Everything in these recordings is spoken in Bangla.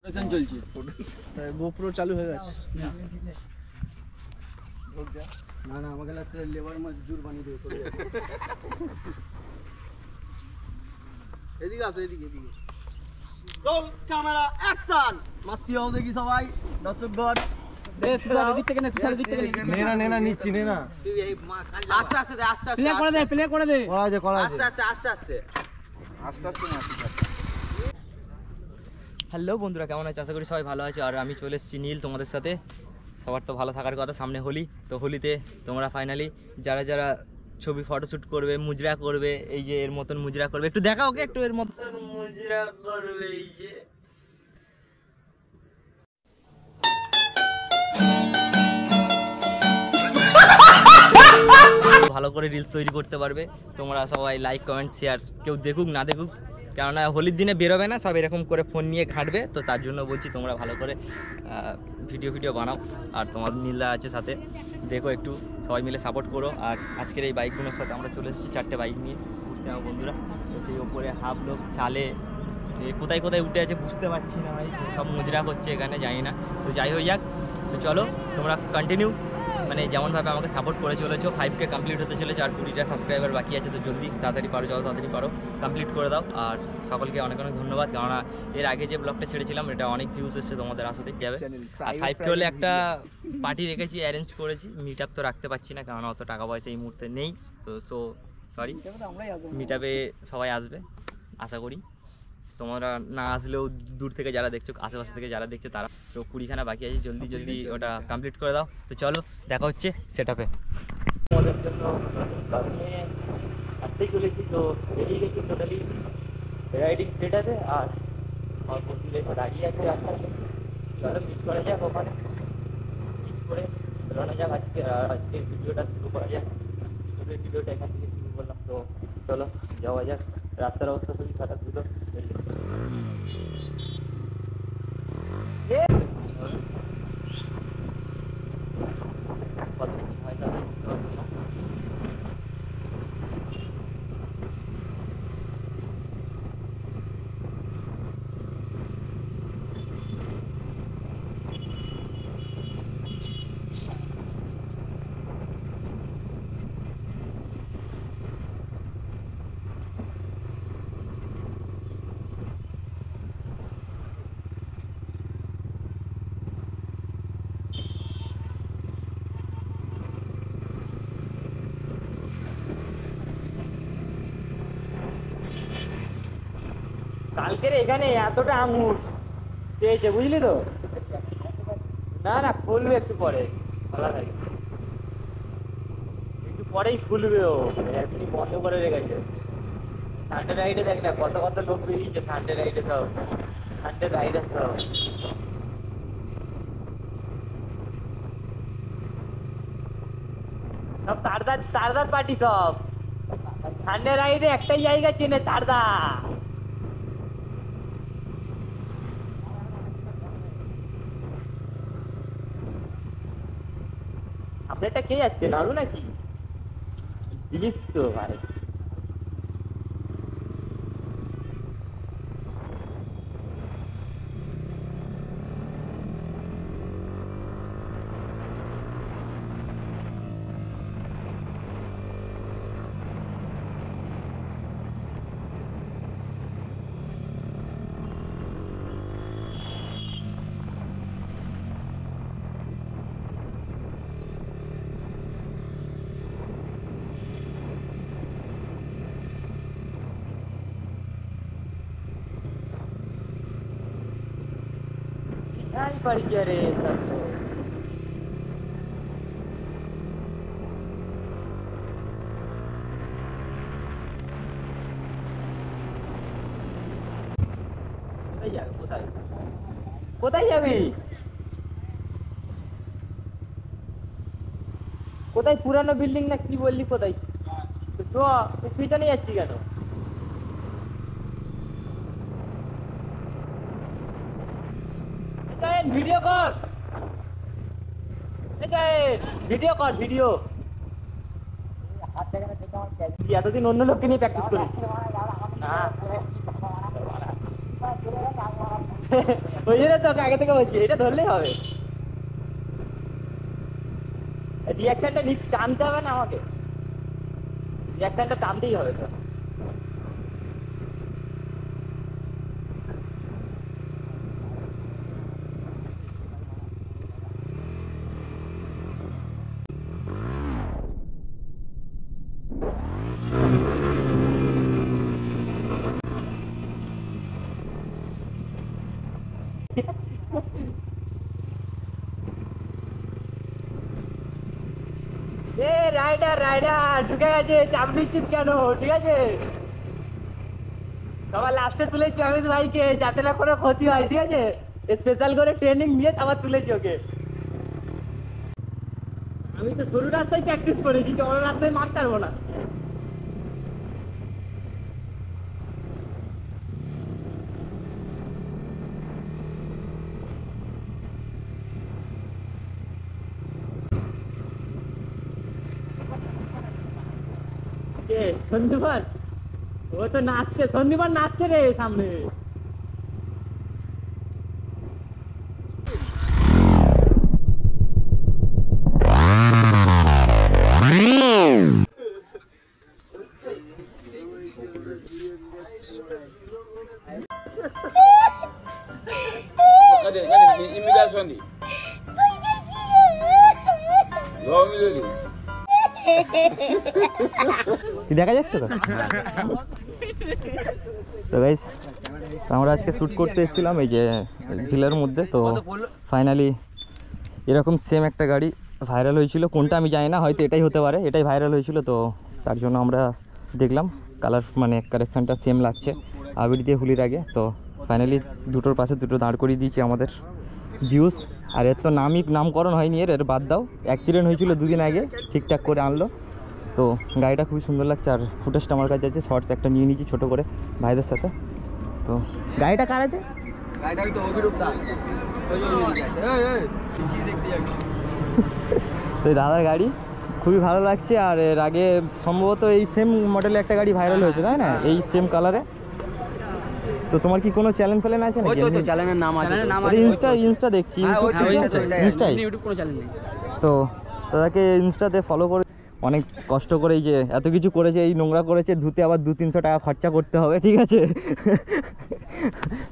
চলছে, গোপ্রো চালু হয়ে গেছে। না না, আমাকে লাগছে লেবার মজদুর বানিয়ে দেবে। এদিকে আসো, এদিকে এদিকে। Roll camera action. মাসি হও দেখি সবাই, দর্শকগণ। নিচ্ছি নে না। আস্তে আস্তে দে, আস্তে আস্তে প্লে করে দে, প্লে করে দে। আস্তে আস্তে আস্তে আস্তে আস্তে আস্তে না। হ্যালো বন্ধুরা, কেমন আছে? আশা করি সবাই ভালো আছে। আর আমি চলে এসেছি নীল তোমাদের সাথে। সবার তো ভালো থাকার কথা, সামনে হোলি। তো হোলিতে তোমরা ফাইনালি যারা যারা ছবি ফটোশ্যুট করবে, মুজরা করবে, এই যে এর মতন মুজরা করবে, একটু দেখা ওকে, একটু এর মতন মুজরা করবে। এই যে ভালো করে রিলস তৈরি করতে পারবে। তোমরা সবাই লাইক কমেন্ট শেয়ার, কেউ দেখুক না দেখুক, কেননা হোলির দিনে বেরোবে না, সব এরকম করে ফোন নিয়ে ঘাঁটবে। তো তার জন্য বলছি তোমরা ভালো করে ভিডিও বানাও। আর তোমার নীলা আছে সাথে, দেখো একটু সবাই মিলে সাপোর্ট করো। আর আজকের এই বাইকগুলোর সাথে আমরা চলে এসেছি 4টে বাইক নিয়ে ঘুরতে যাবো বন্ধুরা। তো সেই ওপরে হাফ লোক চালে, যে কোথায় কোথায় উঠে আছে বুঝতে পারছি না ভাই, সব মুজরা করছে এখানে, জানি না। তো যাই হয়ে যাক, তো চলো তোমরা কন্টিনিউ, মানে যেমনভাবে আমাকে সাপোর্ট করে চলেছো। 5K কমপ্লিট হতে চলেছে, আর 20টা সাবস্ক্রাইবার বাকি আছে। তো জলদি তাড়াতাড়ি পারো, যত তাড়াতাড়ি পারো কমপ্লিট করে দাও। আর সকলকে অনেক অনেক ধন্যবাদ, কেননা এর আগে যে ব্লগটা ছেড়েছিলাম এটা অনেক ভিউজ এসেছে, তোমাদের আশা দেখতে যাবে। আর 5K হলে একটা পার্টি রেখেছি, অ্যারেঞ্জ করেছি। মিট আপ তো রাখতে পারছি না, কেননা অত টাকা পয়সা এই মুহূর্তে নেই। তো সরি, মিট আপে সবাই আসবে আশা করি। তোমরা না আসলেও দূর থেকে যারা দেখছো, আশেপাশে থেকে যারা দেখছো তারা। তো 20খানা বাকি আছে, জলদি জলদি ওটা কমপ্লিট করে দাও। তো চলো দেখা হচ্ছে সেটআপে। তোমাদের জন্য আসতেই চলেছি, তো বেরিয়ে গেছি টোটালি রাইডিং সেট আছে। আর আমার বন্ধুরা এসে দাঁড়িয়ে আছে রাস্তাতে। চলো মিট করা যাক ওখানে, মিট করে বেরোনো যাক আজকে। আর আজকের ভিডিওটা শুরু করা যাক। ভিডিওটা এখান থেকে শুরু করলাম, তো চলো যাওয়া যাক। রাস্তার অবস্থা খুবই খারাপ ছিল। কালকের এখানে এতটা আঙুর পেয়েছে, বুঝলি তো? না না, ফুলবে একটু পরে, ভালো লাগে, একটু পরেই ফুলবে। ও এমনি বন্ধ করে রেখেছে। সানডে রাইডে দেখ না কত কত লোক বেরিয়েছে, সানডে রাইডে সব, সানডে রাইডার সব। সব তারদার পার্টি সব। সানডে রাইডে একটাই জায়গা চেনে, তারদা। সামনেটা কে যাচ্ছে, নাড়ু নাকি দিলীপ? তো ভাই पड़ गया रे सब। কোথায় যাবি? কোথায়? পুরানো বিল্ডিং না কি বললি? কোথায়? তো পিছনে যাচ্ছি কেন? ভিডিও কর, ভিডিও কর, ভিডিও। এতদিন অন্য লোককে নিয়ে প্র্যাকটিস করিস না? ওই জন্য তোকে আগে থেকে বলছি এটা ধরলেই হবে। রিয়াকশনটা টানতে হবে না আমাকে, রিয়াকশনটা টানতেই হবে তো। রাইডার রাইডার ঢুকে গেছে, চাপ নিচ্ছিস কেন? ঠিক আছে সবার লাস্টে তুলেছি আমি ভাইকে, যাতে না কোনো ক্ষতি হয়। ঠিক আছে স্পেশাল করে ট্রেনিং নিয়ে আবার তুলেছি ওকে। আমি তো সরু রাস্তায় প্র্যাকটিস করেছি, বড় রাস্তায় মারতে পারবো না। সন্দীপান ও তো নাচছে, সন্দীপান নাচছে রে সামনে। দেখা যাচ্ছে তো। তো গাইস আমরা আজকে শ্যুট করতে এসেছিলাম এই যে ভিলের মধ্যে। তো ফাইনালি এরকম সেম একটা গাড়ি ভাইরাল হয়েছিল, কোনটা আমি জানি না, হয়তো এটাই হতে পারে, এটাই ভাইরাল হয়েছিল। তো তার জন্য আমরা দেখলাম কালার মানে কালেকশানটা সেম লাগছে আবির দিয়ে হুলির আগে। তো ফাইনালি দুটোর পাশে দুটো দাঁড় করিয়ে দিয়েছি আমাদের জিউস। আর এর তো নামকরণ হয়নি, এর বাদ দাও, অ্যাক্সিডেন্ট হয়েছিল দুদিন আগে, ঠিকঠাক করে আনলো। তো গাড়িটা খুবই সুন্দর লাগছে, আর ফুটেজটা আমার কাছে আছে, শর্টস একটা নিয়ে নিয়েছি ছোটো করে ভাইদের সাথে। তো গাড়িটা কার আছে? তো দাদার গাড়ি খুবই ভালো লাগছে। আর এর আগে সম্ভবত এই সেম মডেলে একটা গাড়ি ভাইরাল হয়েছে তাই না, এই সেম কালারে। তো তোমার কি কোনো চ্যানেল ফ্যানেল আছে নাকি? চ্যানেলের নাম আছে, ইনস্টা দেখছি, ইউটিউব কোনো চ্যানেল নেই। তো দাদাকে ইনস্টাতে ফলো করে অনেক কষ্ট করে এই যে এত কিছু করেছে, এই নোংরা করেছে, ধুতে আবার 200-300 টাকা খরচা করতে হবে। ঠিক আছে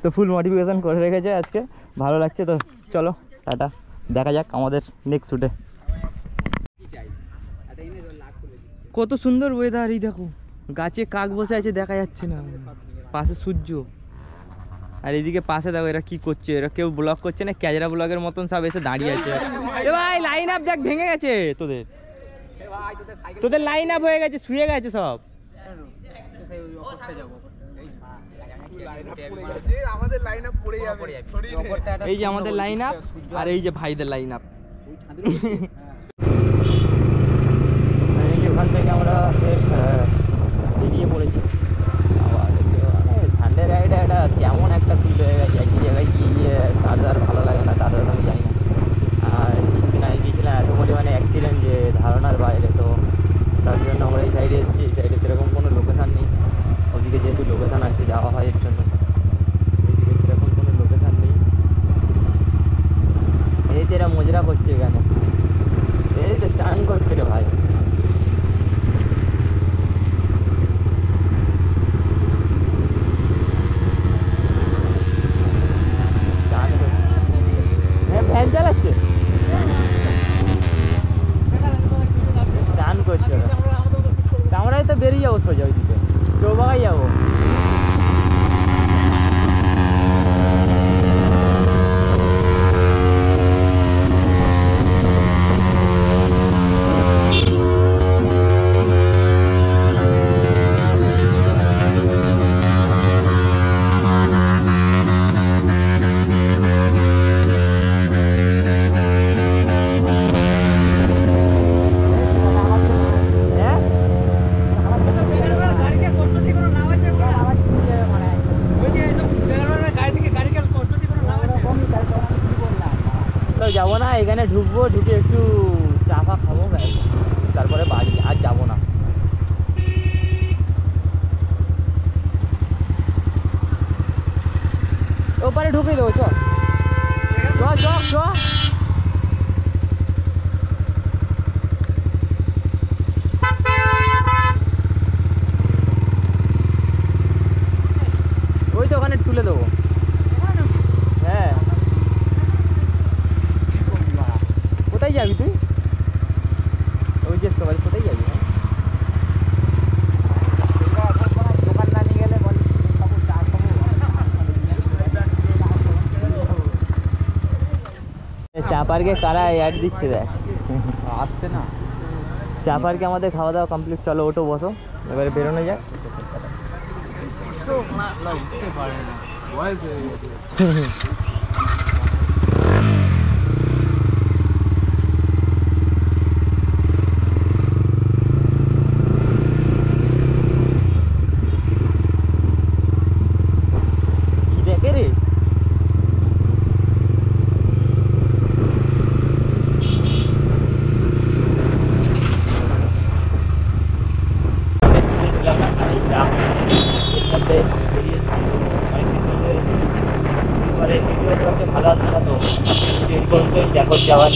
তো ফুল মডিফিকেশন করে রেখেছে আজকে, ভালো লাগছে। তো চলো টাটা, দেখা যাক আমাদের নেক্সট শ্যুটে। কত সুন্দর ওয়েদার, এই দেখো গাছে কাক বসে আছে, দেখা যাচ্ছে না, পাশে সূর্য। আর এইদিকে পাশে দেখো এরা কি করছে, এরা কেউ ব্লগ করছে না, ক্যাজরা ব্লগের মতন সব এসে দাঁড়িয়ে আছে। এ ভাই লাইন আপ দেখ ভেঙে গেছে, তোদের লাইন আপ হয়ে গেছে, শুয়ে গেছে সব। এই যে আমাদের লাইন আপ, আর এই যে ভাইদের লাইন আপ। ওখান থেকে আমরা বেরিয়ে পড়েছি। সানডে রাইডে একটা কেমন একটা ফিল হয়ে গেছে, একই জায়গায় গিয়ে তার ভালো লাগে না, তার আমি জানি না। আর কিছুদিন আগে গিয়েছিলাম, এত পরিমাণে অ্যাক্সিডেন্ট যে ধারণার বাইরে। তো তার জন্য আমরা এই সাইডে এসেছি, এই সাইডে সেরকম কোনো লোকেশান নেই। ওদিকে যেহেতু লোকেশান আছে যাওয়া হয় এর জন্য, এদিকে সেরকম কোনো লোকেশান নেই। এই তো এরা মজরা করছে এখানে, এই তো স্টান করছে রে ভাই। ভ্যান চালাচ্ছে, স্নান করছে। আমরাই তো বেরিয়ে যাবো সোজা ওইদিকে, চৌবাগায় যাবো। যাবো না, এখানে ঢুকবো, ঢুকে একটু চা ফা খাবো, তারপরে বাড়ি, আর যাবো না। ওপারে ঢুকে দেবো, চল। চা পার্কে কারা অ্যাড দিচ্ছে দেখ আসছে না চা পার্কে আমাদের খাওয়া দাওয়া কমপ্লিট চলো ওটো বসো এবারে বেরোনো যাক কি দেখে রে ভালো আছে না তো দেখো যাওয়ার